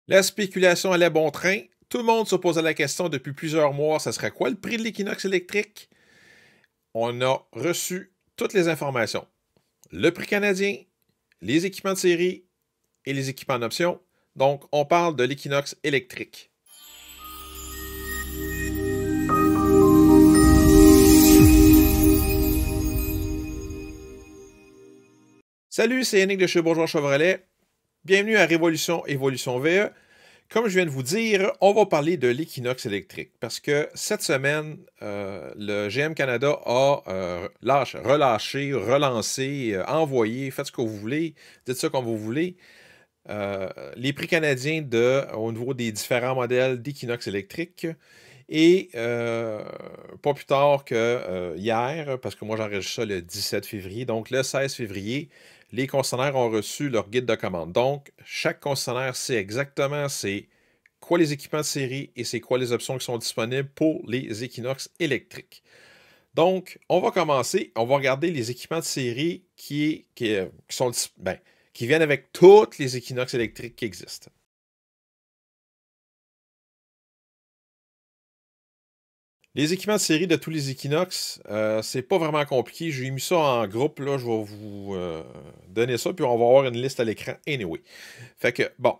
La spéculation allait bon train. Tout le monde se posait la question depuis plusieurs mois, ça serait quoi le prix de l'équinoxe électrique? On a reçu toutes les informations. Le prix canadien, les équipements de série et les équipements en option. Donc, on parle de l'équinoxe électrique. Salut, c'est Yannick de chez Bourgeois Chevrolet. Bienvenue à Révolution Évolution VE. Comme je viens de vous dire, on va parler de l'équinoxe électrique parce que cette semaine, le GM Canada a relâché, relancé, envoyé, faites ce que vous voulez, dites ça comme vous voulez, les prix canadiens au niveau des différents modèles d'équinoxe électrique. Et pas plus tard que hier, parce que moi j'enregistre ça le 17 février, donc le 16 février, les concessionnaires ont reçu leur guide de commande. Donc, chaque concessionnaire sait exactement c'est quoi les équipements de série et c'est quoi les options qui sont disponibles pour les Equinox électriques. Donc, on va commencer. On va regarder les équipements de série qui viennent avec toutes les Equinox électriques qui existent. Les équipements de série de tous les Equinox, c'est pas vraiment compliqué. J'ai mis ça en groupe, là, je vais vous donner ça, puis on va avoir une liste à l'écran anyway. Fait que, bon,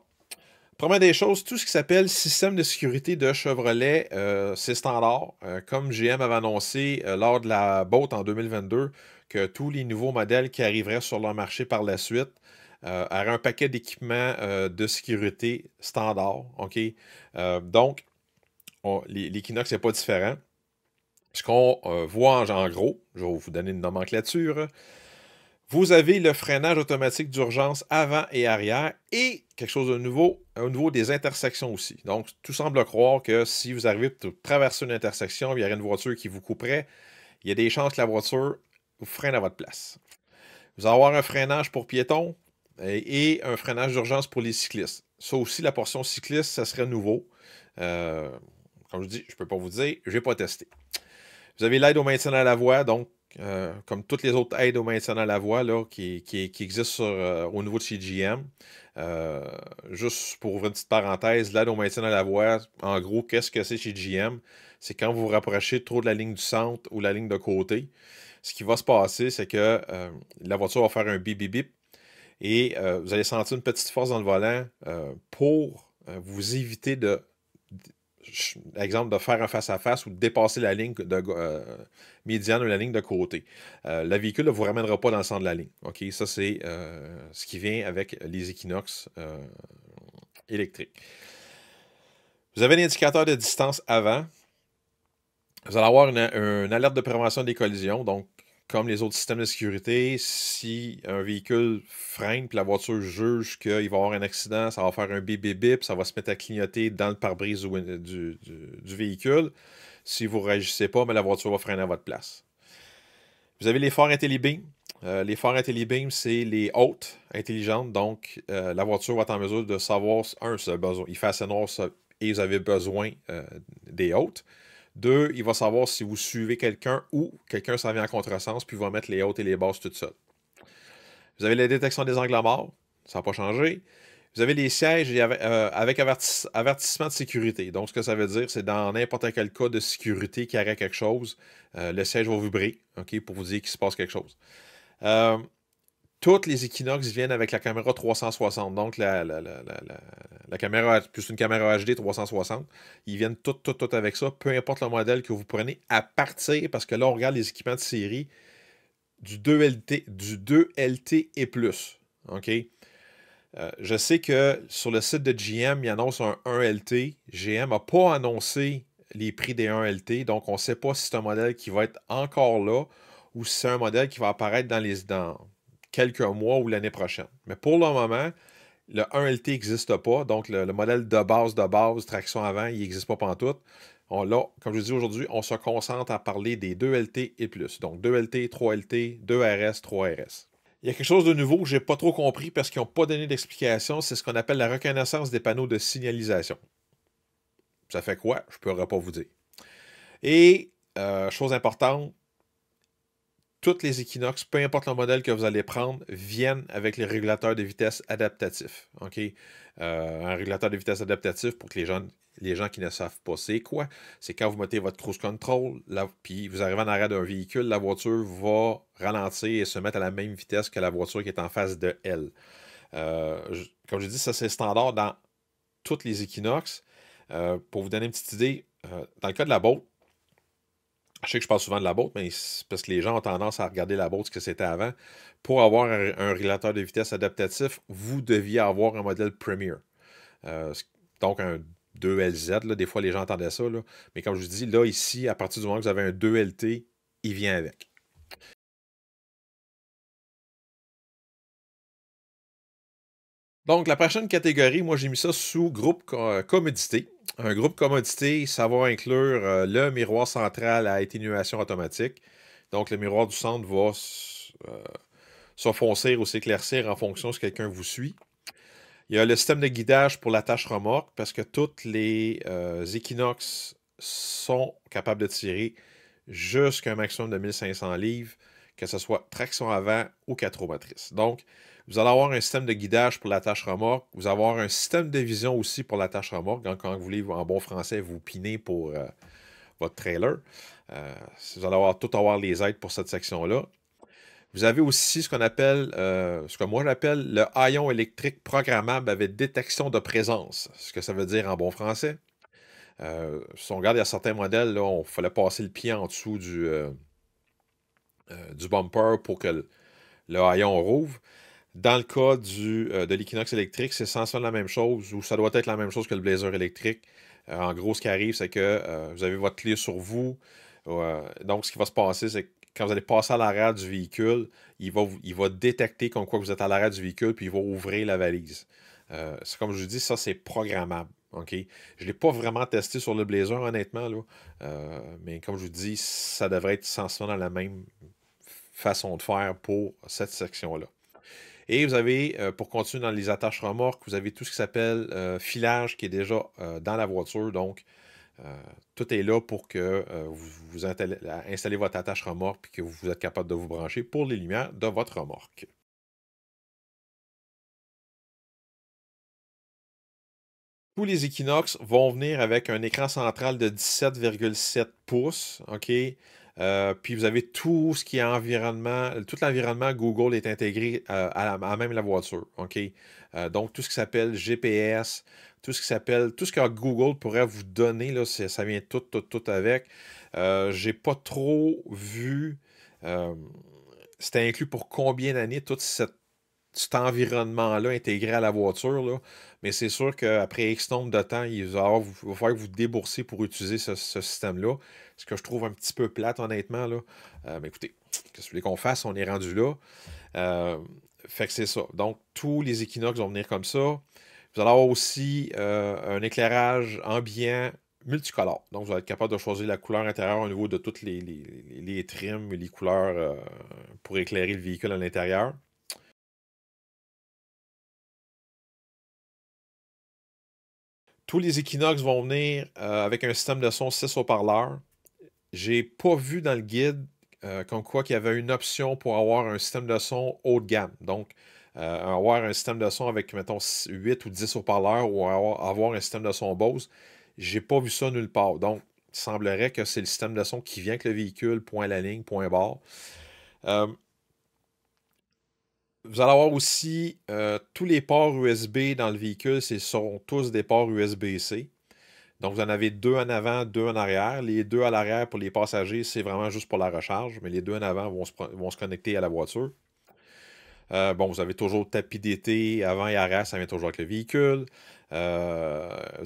première des choses, tout ce qui s'appelle système de sécurité de Chevrolet, c'est standard. Comme GM avait annoncé lors de la boat en 2022, que tous les nouveaux modèles qui arriveraient sur leur marché par la suite auraient un paquet d'équipements de sécurité standard. OK? Donc, l'Equinox n'est pas différent. Ce qu'on voit en gros, je vais vous donner une nomenclature. Vous avez le freinage automatique d'urgence avant et arrière et quelque chose de nouveau au niveau des intersections aussi. Donc, tout semble croire que si vous arrivez pour traverser une intersection, il y aurait une voiture qui vous couperait, il y a des chances que la voiture vous freine à votre place. Vous allez avoir un freinage pour piétons et un freinage d'urgence pour les cyclistes. Ça aussi, la portion cycliste, ça serait nouveau. Comme je dis, je ne peux pas vous dire, je n'ai pas testé. Vous avez l'aide au maintien à la voie, donc comme toutes les autres aides au maintien à la voie là, qui existent au niveau de chez GM. Juste pour ouvrir une petite parenthèse, l'aide au maintien à la voie, en gros, qu'est-ce que c'est chez GM? C'est quand vous vous rapprochez trop de la ligne du centre ou la ligne de côté. Ce qui va se passer, c'est que la voiture va faire un bip bip bip et vous allez sentir une petite force dans le volant pour vous éviter exemple, de faire un face-à-face ou de dépasser la ligne médiane ou la ligne de côté. Le véhicule ne vous ramènera pas dans le centre de la ligne. OK? Ça, c'est ce qui vient avec les Equinox électriques. Vous avez un indicateur de distance avant. Vous allez avoir une alerte de prévention des collisions. Donc, comme les autres systèmes de sécurité, si un véhicule freine et la voiture juge qu'il va y avoir un accident, ça va faire un bip bip bip, ça va se mettre à clignoter dans le pare-brise du véhicule. Si vous ne réagissez pas, mais la voiture va freiner à votre place. Vous avez les phares IntelliBeam. Les phares IntelliBeam, c'est les hautes intelligentes. Donc, la voiture va être en mesure de savoir, un, si il fait assez noir et vous avez besoin des hautes. Deux, il va savoir si vous suivez quelqu'un ou quelqu'un s'en vient en contresens, puis il va mettre les hautes et les basses tout seul. Vous avez la détection des angles morts, ça n'a pas changé. Vous avez les sièges avec avertissement de sécurité. Donc, ce que ça veut dire, c'est dans n'importe quel cas de sécurité qui aurait quelque chose, le siège va vibrer, OK, pour vous dire qu'il se passe quelque chose. Toutes les Equinox viennent avec la caméra 360. Donc, la caméra, plus une caméra HD 360, ils viennent tout avec ça, peu importe le modèle que vous prenez, à partir, parce que là, on regarde les équipements de série du 2LT et plus. OK? Je sais que sur le site de GM, il annonce un 1LT. GM n'a pas annoncé les prix des 1LT, donc on ne sait pas si c'est un modèle qui va être encore là ou si c'est un modèle qui va apparaître dans quelques mois ou l'année prochaine. Mais pour le moment, le 1LT n'existe pas, donc le modèle de base, traction avant, il n'existe pas pantoute. Là, comme je dis aujourd'hui, on se concentre à parler des 2LT et plus. Donc 2LT, 3LT, 2RS, 3RS. Il y a quelque chose de nouveau que je n'ai pas trop compris parce qu'ils n'ont pas donné d'explication, c'est ce qu'on appelle la reconnaissance des panneaux de signalisation. Ça fait quoi? Je ne pourrais pas vous dire. Et, chose importante, toutes les Equinox, peu importe le modèle que vous allez prendre, viennent avec les régulateurs de vitesse adaptatifs. OK? Un régulateur de vitesse adaptatif, pour que les gens qui ne savent pas c'est quoi, c'est quand vous mettez votre cruise control, puis vous arrivez en arrêt d'un véhicule, la voiture va ralentir et se mettre à la même vitesse que la voiture qui est en face de elle. Comme je dis, ça c'est standard dans toutes les Equinox. Pour vous donner une petite idée, dans le cas de la Bolt, je sais que je parle souvent de la Bolt, mais c'est parce que les gens ont tendance à regarder la Bolt ce que c'était avant. Pour avoir un régulateur de vitesse adaptatif, vous deviez avoir un modèle Premier. Donc un 2LZ, là, des fois les gens entendaient ça. Là. Mais comme je vous dis, là, ici, à partir du moment que vous avez un 2LT, il vient avec. Donc, la prochaine catégorie, moi, j'ai mis ça sous groupe commodité. Un groupe commodité, ça va inclure le miroir central à atténuation automatique. Donc, le miroir du centre va s'enfoncer ou s'éclaircir en fonction si quelqu'un vous suit. Il y a le système de guidage pour l'attache remorque parce que toutes les Equinox sont capables de tirer jusqu'à un maximum de 1500 livres, que ce soit traction avant ou 4 roues motrices. Donc, vous allez avoir un système de guidage pour l'attache remorque. Vous allez avoir un système de vision aussi pour l'attache remorque. Donc, quand vous voulez, en bon français, vous pinez pour votre trailer. Vous allez tout avoir les aides pour cette section-là. Vous avez aussi ce qu'on appelle, ce que moi j'appelle le haillon électrique programmable avec détection de présence. Ce que ça veut dire en bon français. Si on regarde, il y a certains modèles, là, on fallait passer le pied en dessous du bumper pour que le haillon rouvre. Dans le cas de l'Equinox électrique, c'est essentiellement la même chose, ou ça doit être la même chose que le Blazer électrique. En gros, ce qui arrive, c'est que vous avez votre clé sur vous. Donc, ce qui va se passer, c'est que quand vous allez passer à l'arrière du véhicule, il va détecter comme quoi vous êtes à l'arrière du véhicule, puis il va ouvrir la valise. C'est comme je vous dis, ça, c'est programmable. Okay? Je ne l'ai pas vraiment testé sur le Blazer, honnêtement, là. Mais comme je vous dis, ça devrait être essentiellement la même façon de faire pour cette section-là. Et vous avez, pour continuer dans les attaches remorques, vous avez tout ce qui s'appelle filage qui est déjà dans la voiture. Donc, tout est là pour que vous installez votre attache remorque et que vous êtes capable de vous brancher pour les lumières de votre remorque. Tous les Equinox vont venir avec un écran central de 17,7 pouces. OK? Puis vous avez tout ce qui est environnement, tout l'environnement Google est intégré à même la voiture. OK? Donc, tout ce qui s'appelle GPS, tout ce que Google pourrait vous donner, là, ça vient tout avec. J'ai pas trop vu. C'était inclus pour combien d'années tout cet environnement-là intégré à la voiture, là. Mais c'est sûr qu'après X nombre de temps, il va falloir que vous déboursez pour utiliser ce système-là. Ce que je trouve un petit peu plate, honnêtement, là. Mais écoutez, qu'est-ce que vous voulez qu'on fasse? On est rendu là. Fait que c'est ça. Donc, tous les Equinox vont venir comme ça. Vous allez avoir aussi un éclairage ambiant multicolore. Donc, vous allez être capable de choisir la couleur intérieure au niveau de toutes les trims et les couleurs pour éclairer le véhicule à l'intérieur. Tous les Equinox vont venir avec un système de son 6 haut-parleurs. J'ai pas vu dans le guide comme quoi qu'il y avait une option pour avoir un système de son haut de gamme. Donc, avoir un système de son avec, mettons, 8 ou 10 haut-parleurs ou avoir un système de son Bose. J'ai pas vu ça nulle part. Donc, il semblerait que c'est le système de son qui vient avec le véhicule, point à la ligne, point barre. Vous allez avoir aussi tous les ports USB dans le véhicule, ce sont tous des ports USB-C. Donc, vous en avez 2 en avant, 2 en arrière. Les 2 à l'arrière pour les passagers, c'est vraiment juste pour la recharge, mais les 2 en avant vont se connecter à la voiture. Bon, vous avez toujours le tapis d'été avant et arrière, ça vient toujours avec le véhicule. Vous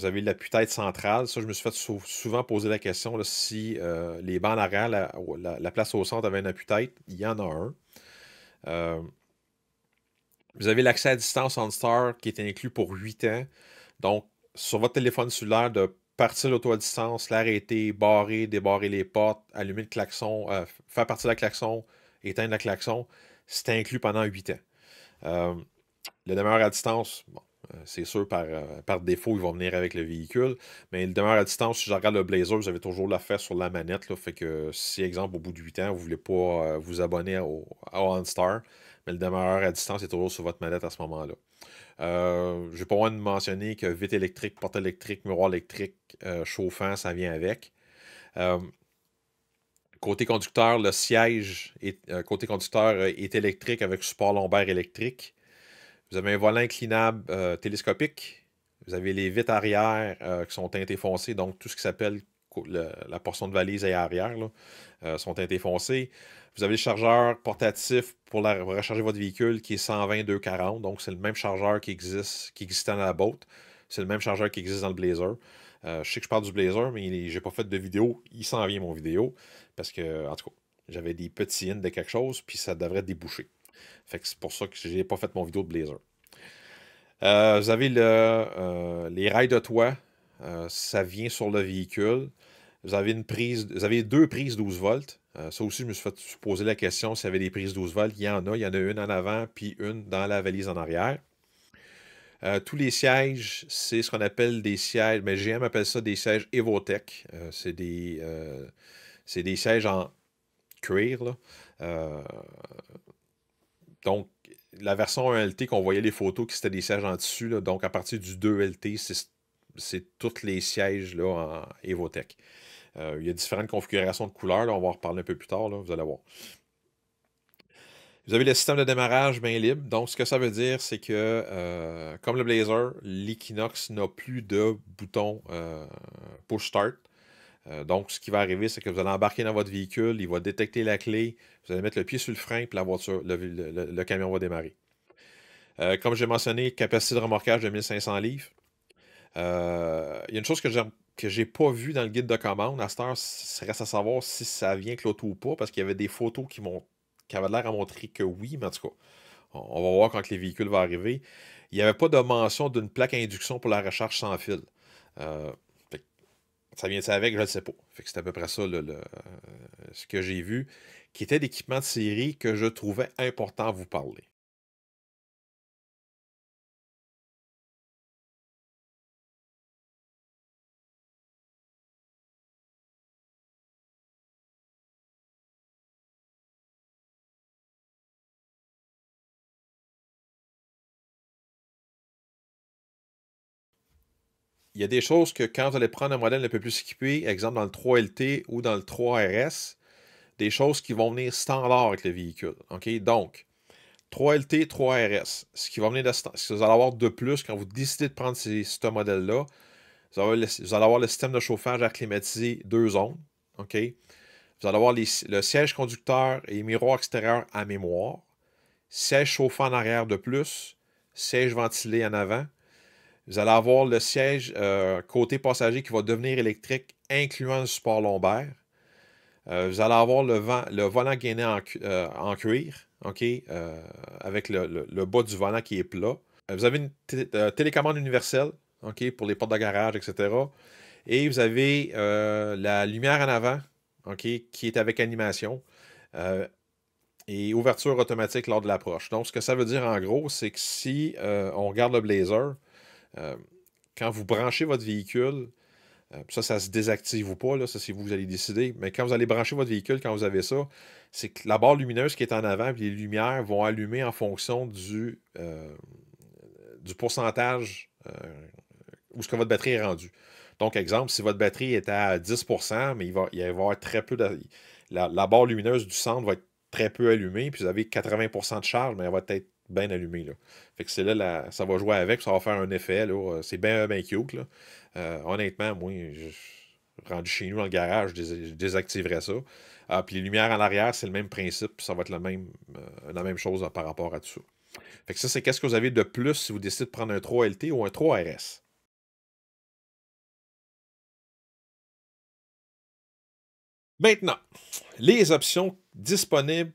avez l'appui-tête centrale. Ça, je me suis fait souvent poser la question là, si les bancs en arrière, la place au centre avait un appui-tête. Il y en a un. Vous avez l'accès à distance OnStar qui est inclus pour 8 ans. Donc, sur votre téléphone cellulaire, de partir l'auto à distance, l'arrêter, barrer, débarrer les portes, allumer le klaxon, faire partir le klaxon, éteindre le klaxon, c'est inclus pendant 8 ans. Le demeure à distance, bon, C'est sûr, par défaut, il va venir avec le véhicule. Mais il demeure à distance. Si je regarde le Blazer, vous avez toujours l'affaire sur la manette. Là, fait que si, exemple, au bout de 8 ans, vous ne voulez pas vous abonner à OnStar, mais le demeureur à distance est toujours sur votre manette à ce moment-là. Je n'ai pas besoin de mentionner que vitre électrique, porte électrique, miroir électrique, chauffant, ça vient avec. Côté conducteur, le siège côté conducteur est électrique avec support lombaire électrique. Vous avez un volant inclinable télescopique. Vous avez les vitres arrière qui sont teintées foncées, donc tout ce qui s'appelle la portion de valise et arrière là, sont teintées foncées. Vous avez le chargeur portatif pour recharger votre véhicule qui est 120-240, donc c'est le même chargeur qui existait dans la Boat. C'est le même chargeur qui existe dans le Blazer. Je sais que je parle du Blazer, mais j'ai pas fait de vidéo. Il s'en vient mon vidéo. Parce que, en tout cas, j'avais des petits hints de quelque chose, puis ça devrait déboucher. Fait que c'est pour ça que j'ai pas fait mon vidéo de Blazer. Vous avez les rails de toit. Ça vient sur le véhicule. Vous avez deux prises 12 volts. Ça aussi, je me suis fait poser la question s'il y avait des prises 12 volts. Il y en a. Il y en a une en avant, puis une dans la valise en arrière. Tous les sièges, c'est ce qu'on appelle des sièges, mais GM appelle ça des sièges Evotech. C'est des sièges en cuir. Là. Donc, la version 1LT qu'on voyait les photos qui c'était des sièges en tissu, là, donc à partir du 2LT, c'est tous les sièges là, en Evotech. Il y a différentes configurations de couleurs, là, on va en reparler un peu plus tard, là, vous allez voir. Vous avez le système de démarrage main libre. Donc, ce que ça veut dire, c'est que, comme le Blazer, l'Equinox n'a plus de bouton push start. Donc, ce qui va arriver, c'est que vous allez embarquer dans votre véhicule, il va détecter la clé, vous allez mettre le pied sur le frein, puis la voiture, le camion va démarrer. Comme j'ai mentionné, capacité de remorquage de 1500 livres. Il y a une chose que j'ai pas vue dans le guide de commande. À cette heure, ça reste à savoir si ça vient avec l'auto ou pas, parce qu'il y avait des photos qui avaient l'air à montrer que oui, mais en tout cas, on va voir quand les véhicules vont arriver. Il n'y avait pas de mention d'une plaque à induction pour la recharge sans fil. Ça vient ça avec, je ne le sais pas. Fait que c'est à peu près ça ce que j'ai vu, qui était d'équipement de série que je trouvais important à vous parler. Il y a des choses que quand vous allez prendre un modèle un peu plus équipé, exemple dans le 3LT ou dans le 3RS, des choses qui vont venir standard avec le véhicule. OK? Donc, 3LT, 3RS. Ce qui va venir ce que vous allez avoir de plus quand vous décidez de prendre ce modèle-là, vous allez avoir le système de chauffage air climatisé 2 zones. OK? Vous allez avoir le siège conducteur et miroir extérieur à mémoire. Siège chauffant en arrière de plus. Siège ventilé en avant. Vous allez avoir le siège côté passager qui va devenir électrique, incluant le support lombaire. Vous allez avoir le volant gainé en cuir, OK, avec le bas du volant qui est plat. Vous avez une télécommande universelle, OK, pour les portes de garage, etc. Et vous avez la lumière en avant, OK, qui est avec animation. Et ouverture automatique lors de l'approche. Donc, ce que ça veut dire en gros, c'est que si on regarde le Blazer, quand vous branchez votre véhicule, ça se désactive ou pas, là, ça c'est vous allez décider, mais quand vous allez brancher votre véhicule, quand vous avez ça, c'est que la barre lumineuse qui est en avant, puis les lumières vont allumer en fonction du pourcentage où ce que votre batterie est rendue. Donc, exemple, si votre batterie est à 10%, mais il va y avoir très peu de... La barre lumineuse du centre va être très peu allumée, puis vous avez 80% de charge, mais elle va être bien allumée. Là. Fait que c'est là, ça va jouer avec, ça va faire un effet. C'est bien cute. Là. Honnêtement, moi, rendu chez nous dans le garage, je désactiverais ça. Puis les lumières en arrière, c'est le même principe, ça va être la même chose par rapport à tout ça. Fait que ça, c'est qu'est-ce que vous avez de plus si vous décidez de prendre un 3LT ou un 3RS. Maintenant, les options disponibles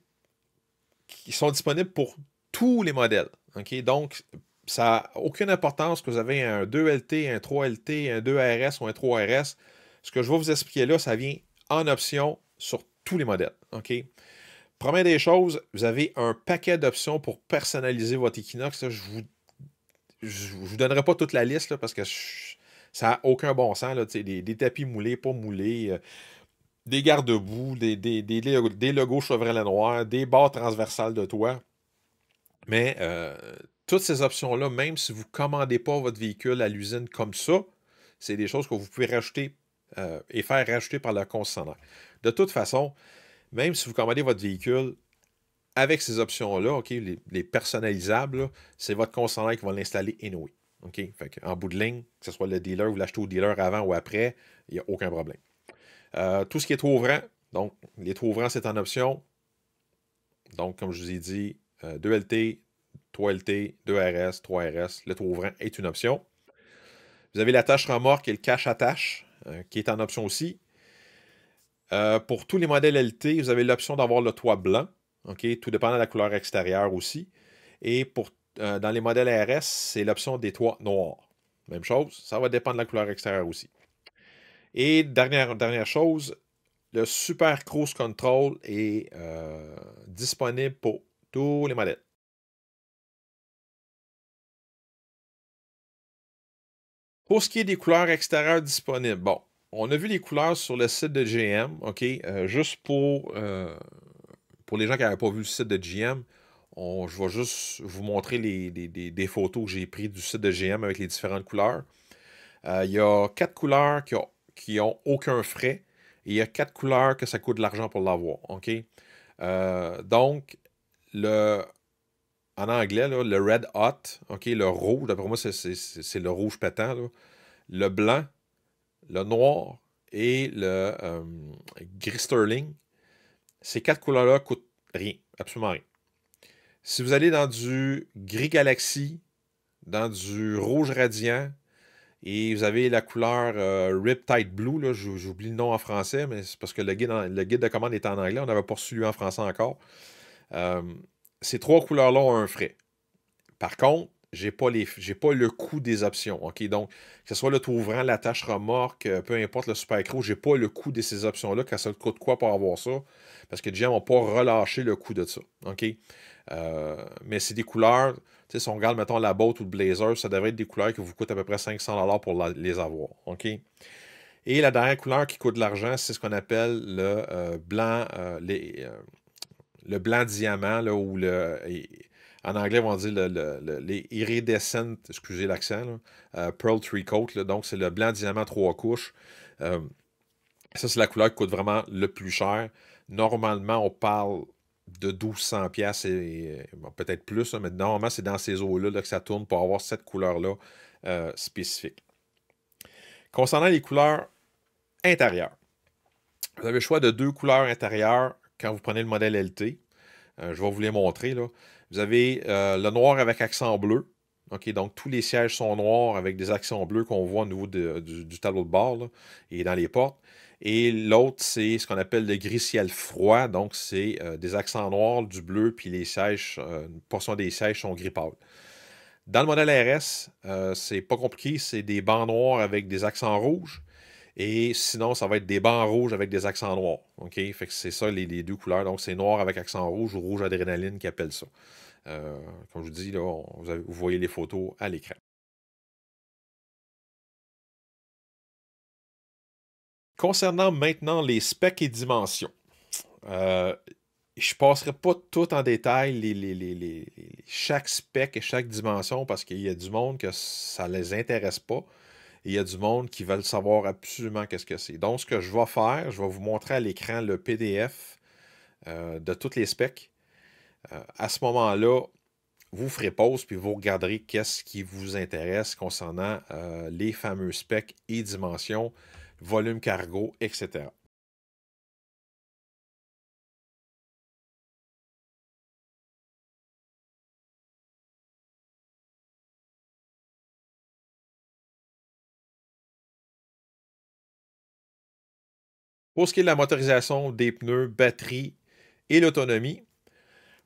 qui sont disponibles pour tous les modèles. OK? Donc, ça n'a aucune importance que vous avez un 2LT, un 3LT, un 2RS ou un 3RS. Ce que je vais vous expliquer là, ça vient en option sur tous les modèles. OK? Première des choses, vous avez un paquet d'options pour personnaliser votre Equinox. Là, je ne vous donnerai pas toute la liste là, parce que ça n'a aucun bon sens. Là, des tapis moulés, pas moulés, des garde-boue, des logos Chevrolet noir, des barres transversales de toit. Mais toutes ces options-là, même si vous ne commandez pas votre véhicule à l'usine comme ça, c'est des choses que vous pouvez rajouter et faire rajouter par le concessionnaire. De toute façon, même si vous commandez votre véhicule avec ces options-là, OK, les personnalisables, c'est votre concessionnaire qui va l'installer anyway. OK? En bout de ligne, que ce soit le dealer ou l'achetez au dealer avant ou après, il n'y a aucun problème. Tout ce qui est trop ouvrant, donc les trop ouvrants, c'est en option. Donc, comme je vous ai dit, 2 LT, 3 LT, 2 RS, 3 RS, le trop ouvrant est une option. Vous avez l'attache remorque et le cache-attache, qui est en option aussi. Pour tous les modèles LT, vous avez l'option d'avoir le toit blanc. OK, tout dépend de la couleur extérieure aussi. Et dans les modèles RS, c'est l'option des toits noirs. Même chose, ça va dépendre de la couleur extérieure aussi. Et dernière chose, le Super Cruise Control est disponible pour tous les modèles. Pour ce qui est des couleurs extérieures disponibles, bon, on a vu les couleurs sur le site de GM, OK? Juste pour les gens qui n'avaient pas vu le site de GM, je vais juste vous montrer des photos que j'ai prises du site de GM avec les différentes couleurs. Il y a 4 couleurs qui ont aucun frais et il y a 4 couleurs que ça coûte de l'argent pour l'avoir, OK? Donc, en anglais, là, le Red Hot, OK, le rouge, d'après moi, c'est le rouge pétant, là. Le blanc, le noir et le gris sterling. Ces 4 couleurs-là coûtent rien, absolument rien. Si vous allez dans du gris galaxy, dans du rouge radiant, et vous avez la couleur Riptide Blue, là, j'oublie le nom en français, mais c'est parce que le guide de commande est en anglais, on n'avait pas reçu lui en français encore. Ces 3 couleurs-là ont un frais. Par contre, j'ai pas le coût des options. OK? Donc, que ce soit le tout ouvrant, l'attache remorque, peu importe le Super Cruise, j'ai pas le coût de ces options-là, quand ça coûte quoi pour avoir ça. Parce que GM n'a pas relâché le coût de ça. OK? Mais c'est des couleurs, si on regarde, mettons, la Boat ou le Blazer, ça devrait être des couleurs qui vous coûtent à peu près 500$ pour les avoir. OK? Et la dernière couleur qui coûte de l'argent, c'est ce qu'on appelle le blanc, le blanc diamant, là, ou en anglais, on va dire les iridescent, excusez l'accent, Pearl Three Coat, là, donc c'est le blanc diamant 3 couches. Ça, c'est la couleur qui coûte vraiment le plus cher. Normalement, on parle de 1200$ et bon, peut-être plus, mais normalement, c'est dans ces eaux-là que ça tourne pour avoir cette couleur-là spécifique. Concernant les couleurs intérieures, vous avez le choix de 2 couleurs intérieures quand vous prenez le modèle LT. Je vais vous les montrer, là. Vous avez le noir avec accent bleu. OK, donc tous les sièges sont noirs avec des accents bleus qu'on voit au niveau du tableau de bord là, et dans les portes. Et l'autre, c'est ce qu'on appelle le gris ciel froid. Donc, c'est des accents noirs, du bleu, puis les sièges, une portion des sièges sont gris pâle. Dans le modèle RS, c'est pas compliqué, c'est des bancs noirs avec des accents rouges. Et sinon, ça va être des bancs rouges avec des accents noirs. OK? Fait que c'est ça les 2 couleurs. Donc, c'est noir avec accent rouge ou rouge adrénaline qui appelle ça. Comme je vous dis, là, vous voyez les photos à l'écran. Concernant maintenant les specs et dimensions, je ne passerai pas tout en détail chaque spec et chaque dimension parce qu'il y a du monde que ça ne les intéresse pas. Et il y a du monde qui veulent savoir absolument qu'est-ce que c'est. Donc, ce que je vais faire, je vais vous montrer à l'écran le PDF de toutes les specs. À ce moment-là, vous ferez pause puis vous regarderez qu'est-ce qui vous intéresse concernant les fameux specs et dimensions, volume cargo, etc. Pour ce qui est de la motorisation, des pneus, batterie et l'autonomie,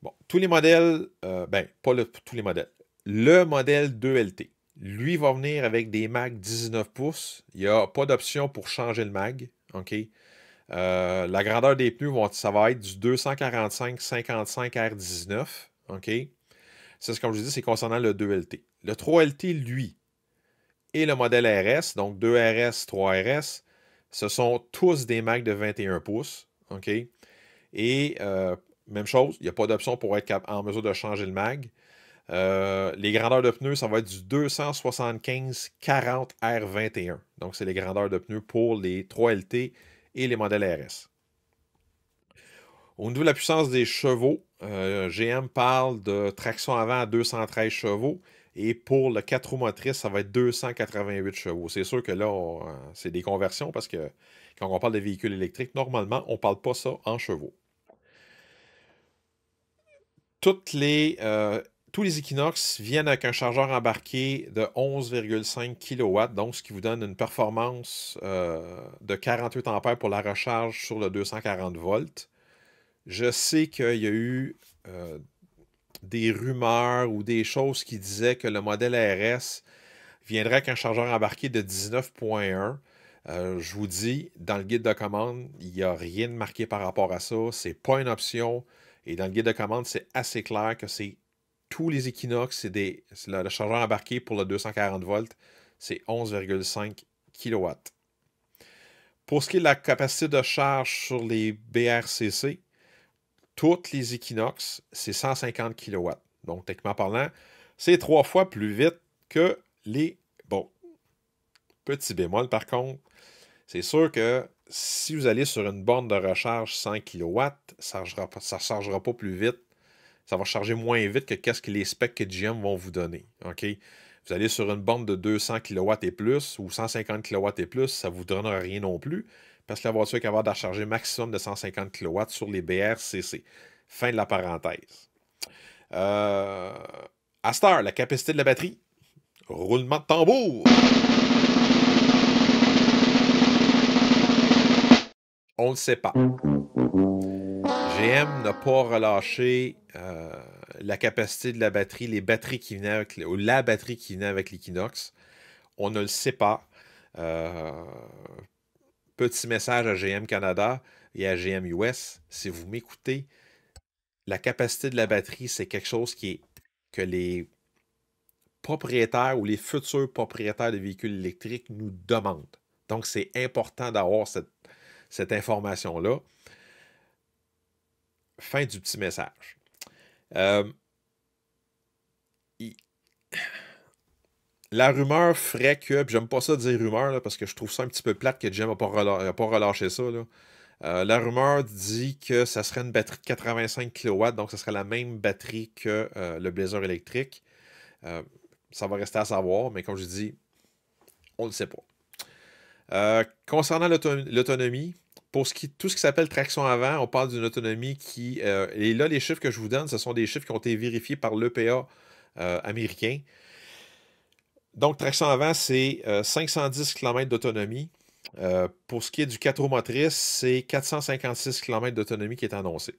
bon, tous les modèles, pas tous les modèles, le modèle 2LT, lui va venir avec des mags 19 pouces. Il n'y a pas d'option pour changer le mag. OK? La grandeur des pneus, ça va être du 245-55 R19. OK? Ça, comme je dis, c'est concernant le 2LT. Le 3LT, lui, et le modèle RS, donc 2RS, 3RS, ce sont tous des Macs de 21 pouces. OK? Et même chose, il n'y a pas d'option pour être en mesure de changer le mag. Les grandeurs de pneus, ça va être du 275-40 R21. Donc, c'est les grandeurs de pneus pour les 3LT et les modèles RS. Au niveau de la puissance des chevaux, GM parle de traction avant à 213 chevaux. Et pour le 4 roues motrices, ça va être 288 chevaux. C'est sûr que là, c'est des conversions parce que quand on parle de véhicules électriques, normalement, on ne parle pas ça en chevaux. Tous les Equinox viennent avec un chargeur embarqué de 11,5 kW, donc ce qui vous donne une performance de 48 ampères pour la recharge sur le 240 volts. Je sais qu'il y a eu des rumeurs ou des choses qui disaient que le modèle RS viendrait avec un chargeur embarqué de 19,1. Je vous dis, dans le guide de commande, il n'y a rien de marqué par rapport à ça. C'est pas une option. Et dans le guide de commande, c'est assez clair que c'est tous les Equinox, le chargeur embarqué pour le 240 volts, c'est 11,5 kW. Pour ce qui est de la capacité de charge sur les BRCC, toutes les Equinox, c'est 150 kW. Donc, techniquement parlant, c'est 3 fois plus vite que les... Bon, petit bémol par contre, c'est sûr que si vous allez sur une borne de recharge 100 kW, ça ne chargera pas plus vite. Ça va charger moins vite que qu'est-ce que les specs que GM vont vous donner. OK? Vous allez sur une borne de 200 kW et plus ou 150 kW et plus, ça ne vous donnera rien non plus parce que la voiture est capable de recharger maximum de 150 kW sur les BRCC. Fin de la parenthèse. À cette heure, la capacité de la batterie. Roulement de tambour. On ne le sait pas. GM n'a pas relâché la capacité de la batterie, les batteries qui venaient avec, ou la batterie qui venait avec l'Equinox. On ne le sait pas. Petit message à GM Canada et à GM US. Si vous m'écoutez, la capacité de la batterie, c'est quelque chose que les propriétaires ou les futurs propriétaires de véhicules électriques nous demandent. Donc, c'est important d'avoir cette information-là. Fin du petit message. La rumeur ferait que, puis j'aime pas ça dire rumeur, là, parce que je trouve ça un petit peu plate que GM n'a pas relâché ça. Là. La rumeur dit que ça serait une batterie de 85 kW, donc ça serait la même batterie que le Blazer électrique. Ça va rester à savoir, mais comme je dis, on ne le sait pas. Concernant l'autonomie, pour tout ce qui s'appelle traction avant, on parle d'une autonomie qui... et là, les chiffres que je vous donne, ce sont des chiffres qui ont été vérifiés par l'EPA américain. Donc, traction avant, c'est 510 km d'autonomie. Pour ce qui est du 4 roues motrices, c'est 456 km d'autonomie qui est annoncé.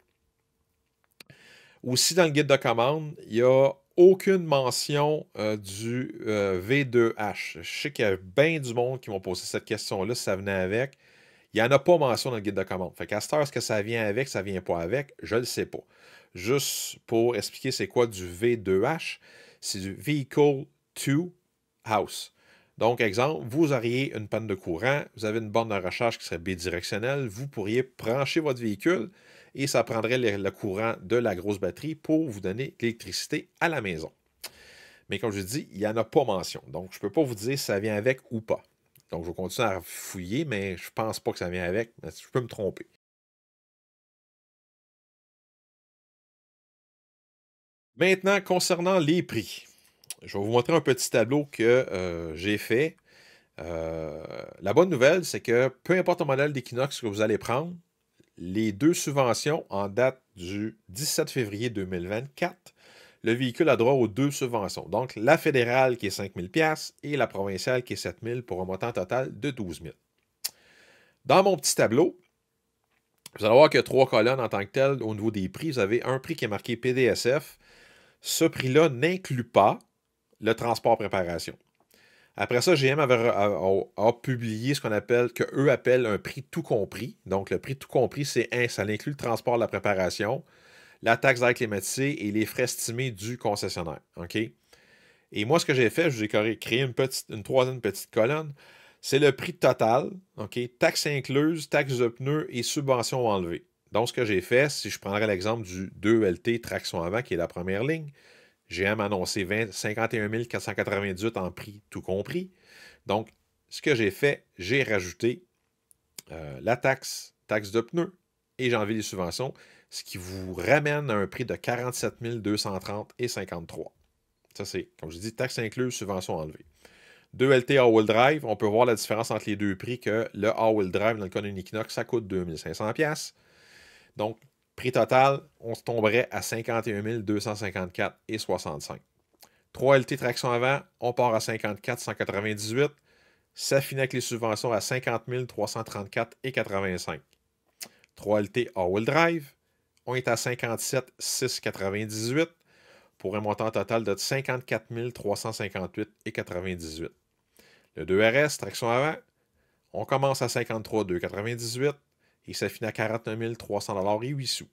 Aussi, dans le guide de commande, il n'y a aucune mention du V2H. Je sais qu'il y a bien du monde qui m'ont posé cette question-là, si ça venait avec. Il n'y en a pas mention dans le guide de commande. Fait qu'à cette heure, est-ce que ça vient avec, ça ne vient pas avec? Je ne le sais pas. Juste pour expliquer c'est quoi du V2H, c'est du Vehicle to House. Donc, exemple, vous auriez une panne de courant, vous avez une borne de recharge qui serait bidirectionnelle, vous pourriez brancher votre véhicule et ça prendrait le courant de la grosse batterie pour vous donner l'électricité à la maison. Mais comme je dis, il n'y en a pas mention. Donc, je ne peux pas vous dire si ça vient avec ou pas. Donc, je vais continuer à fouiller, mais je ne pense pas que ça vient avec. Mais je peux me tromper. Maintenant, concernant les prix, je vais vous montrer un petit tableau que j'ai fait. La bonne nouvelle, c'est que peu importe le modèle d'Equinox que vous allez prendre, les deux subventions en date du 17 février 2024, le véhicule a droit aux deux subventions. Donc, la fédérale qui est 5 000 $ et la provinciale qui est 7 000 pour un montant total de 12 000. Dans mon petit tableau, vous allez voir qu'il y a 3 colonnes en tant que telles au niveau des prix. Vous avez un prix qui est marqué PDSF. Ce prix-là n'inclut pas le transport préparation. Après ça, GM a publié ce qu'eux appellent un prix tout compris. Donc, le prix tout compris, ça inclut le transport, la préparation, la taxe d'air climatisé et les frais estimés du concessionnaire. OK? Et moi, ce que j'ai fait, je vous ai créé une troisième petite colonne. C'est le prix total, OK? Taxes incluses, taxes de pneus et subventions enlevées. Donc, ce que j'ai fait, si je prendrais l'exemple du 2LT traction avant, qui est la première ligne, GM a annoncé 51 498 en prix tout compris. Donc, ce que j'ai fait, j'ai rajouté la taxe de pneus et j'ai enlevé les subventions, ce qui vous ramène à un prix de 47 230 et 53. Ça, c'est, comme je dis, taxe incluse, subvention enlevée. 2LT All-Wheel Drive, on peut voir la différence entre les deux prix que le All-Wheel Drive, dans le cas d'un Equinox, ça coûte 2500$. Donc, prix total, on se tomberait à 51 254 et 65. 3LT traction avant, on part à 54 198. Ça finit avec les subventions à 50 334 et 85. 3LT All-Wheel Drive, on est à 57 698 pour un montant total de 54 358 et 98. Le 2RS, traction avant, on commence à 53 298 et ça finit à 49 300 et 8 sous.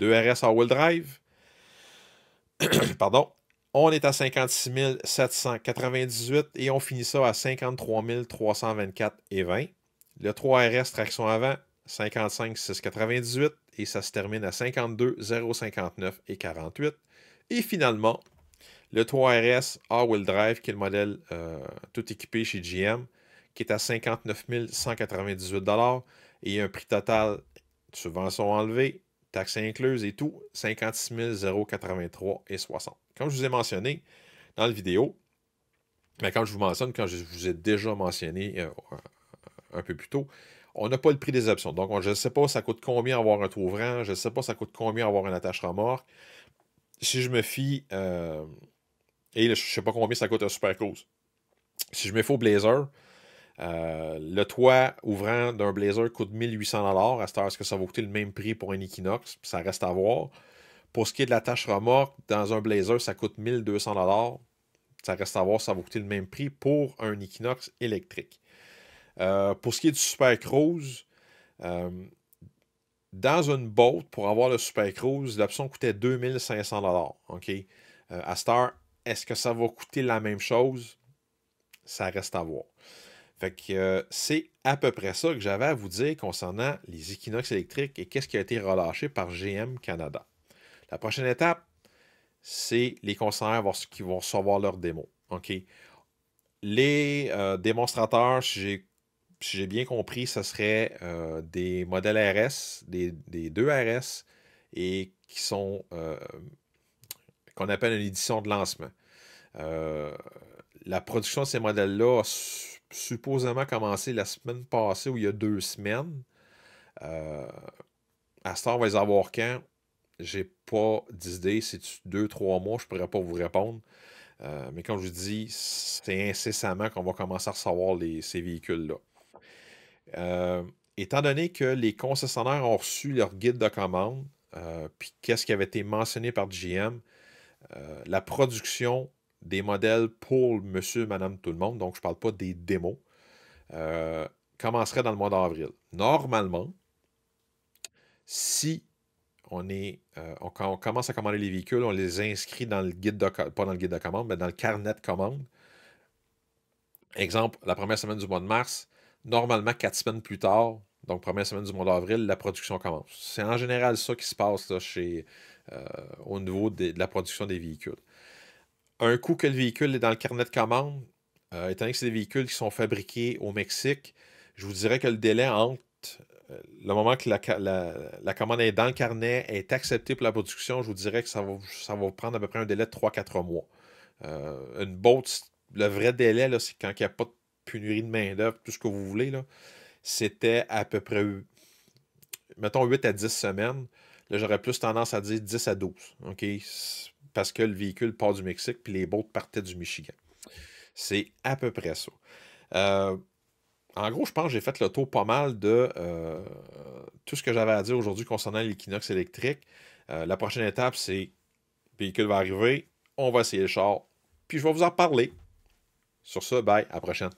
2RS All-Wheel Drive, pardon, on est à 56 798 et on finit ça à 53 324 et 20. Le 3RS traction avant, 55 698 et ça se termine à 52 059 et 48. Et finalement, le 3RS All-Wheel Drive, qui est le modèle tout équipé chez GM, qui est à 59 198 et un prix total, subvention enlevée, taxes incluses et tout, 56 083 et 60. Comme je vous ai mentionné dans la vidéo, mais quand je vous mentionne, quand je vous ai déjà mentionné un peu plus tôt, on n'a pas le prix des options. Donc, je ne sais pas ça coûte combien avoir un toit ouvrant, je ne sais pas ça coûte combien avoir une attache remorque. Si je me fie, et je ne sais pas combien ça coûte un Super Cruise. Si je me fie au Blazer, le toit ouvrant d'un Blazer coûte 1800$. À cette heure, est-ce que ça va coûter le même prix pour un Equinox? Ça reste à voir. Pour ce qui est de la tâche remorque, dans un Blazer, ça coûte 1200$. Ça reste à voir, ça va coûter le même prix pour un Equinox électrique. Pour ce qui est du Super Cruise, dans une boat, pour avoir le Super Cruise, l'option coûtait 2500$. OK? À cette heure, est-ce que ça va coûter la même chose? Ça reste à voir. Fait que c'est à peu près ça que j'avais à vous dire concernant les Equinox électriques et qu'est-ce qui a été relâché par GM Canada. La prochaine étape, c'est les concessionnaires qui vont recevoir leur démo. OK? Les démonstrateurs, si j'ai bien compris, ce serait des modèles RS, des 2 RS, et qui sont qu'on appelle une édition de lancement. La production de ces modèles-là a supposément commencé la semaine passée ou il y a 2 semaines. À ce temps, on va les avoir quand? J'ai pas d'idée. C'est 2-3 mois, je pourrais pas vous répondre. Mais comme je vous dis, c'est incessamment qu'on va commencer à recevoir ces véhicules-là. Étant donné que les concessionnaires ont reçu leur guide de commande, puis qu'est-ce qui avait été mentionné par GM, la production des modèles pour monsieur, madame, tout le monde, donc je ne parle pas des démos, commencerait dans le mois d'avril. Normalement, si on commence à commander les véhicules, on les inscrit dans le guide pas dans le guide de commande, mais dans le carnet de commande. Exemple, la première semaine du mois de mars, normalement 4 semaines plus tard, donc première semaine du mois d'avril, la production commence. C'est en général ça qui se passe là, au niveau de la production des véhicules. Un coup que le véhicule est dans le carnet de commande, étant donné que c'est des véhicules qui sont fabriqués au Mexique, je vous dirais que le délai entre le moment que la commande est dans le carnet, est acceptée pour la production, je vous dirais que ça va prendre à peu près un délai de 3-4 mois. Une boat, le vrai délai, là, c'est quand il n'y a pas de pénurie de main-d'œuvre, tout ce que vous voulez, là, c'était à peu près, mettons, 8 à 10 semaines. Là, j'aurais plus tendance à dire 10 à 12. OK? Parce que le véhicule part du Mexique puis les boats partaient du Michigan. C'est à peu près ça. En gros, je pense que j'ai fait le tour pas mal de tout ce que j'avais à dire aujourd'hui concernant l'Equinox électrique. La prochaine étape, c'est le véhicule va arriver, on va essayer le char, puis je vais vous en parler. Sur ce, bye, à la prochaine.